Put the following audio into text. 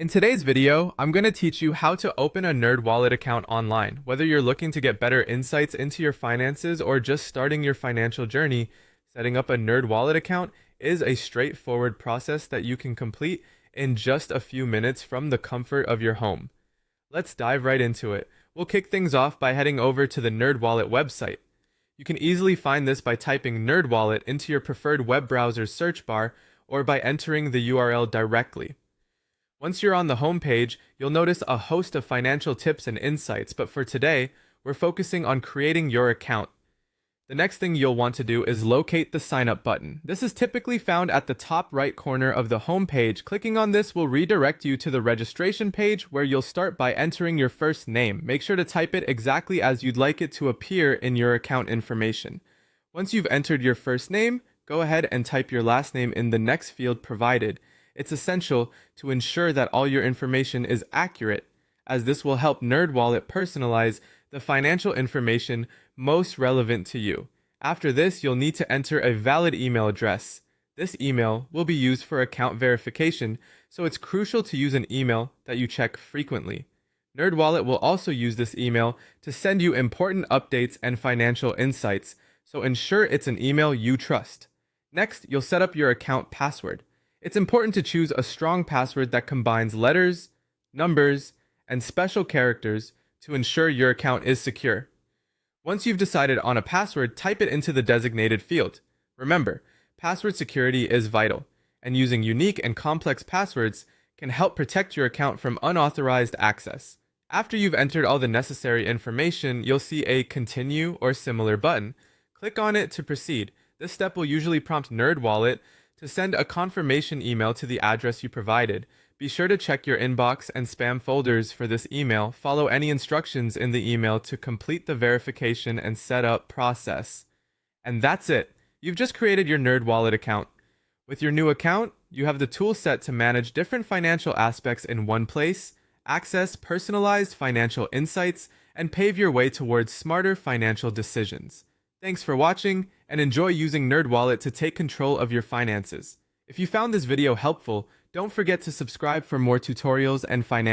In today's video, I'm going to teach you how to open a NerdWallet account online. Whether you're looking to get better insights into your finances or just starting your financial journey, setting up a NerdWallet account is a straightforward process that you can complete in just a few minutes from the comfort of your home. Let's dive right into it. We'll kick things off by heading over to the NerdWallet website. You can easily find this by typing NerdWallet into your preferred web browser's search bar or by entering the URL directly. Once you're on the home page, you'll notice a host of financial tips and insights, but for today, we're focusing on creating your account. The next thing you'll want to do is locate the sign up button. This is typically found at the top right corner of the home page. Clicking on this will redirect you to the registration page where you'll start by entering your first name. Make sure to type it exactly as you'd like it to appear in your account information. Once you've entered your first name, go ahead and type your last name in the next field provided. It's essential to ensure that all your information is accurate, as this will help NerdWallet personalize the financial information most relevant to you. After this, you'll need to enter a valid email address. This email will be used for account verification, so it's crucial to use an email that you check frequently. NerdWallet will also use this email to send you important updates and financial insights, so ensure it's an email you trust. Next, you'll set up your account password. It's important to choose a strong password that combines letters, numbers, and special characters to ensure your account is secure. Once you've decided on a password, type it into the designated field. Remember, password security is vital, and using unique and complex passwords can help protect your account from unauthorized access. After you've entered all the necessary information, you'll see a Continue or similar button. Click on it to proceed. This step will usually prompt NerdWallet to send a confirmation email to the address you provided. Be sure to check your inbox and spam folders for this email. Follow any instructions in the email to complete the verification and setup process. And that's it. You've just created your NerdWallet account. With your new account, you have the tool set to manage different financial aspects in one place, access personalized financial insights, and pave your way towards smarter financial decisions. Thanks for watching, and enjoy using NerdWallet to take control of your finances. If you found this video helpful, don't forget to subscribe for more tutorials and financial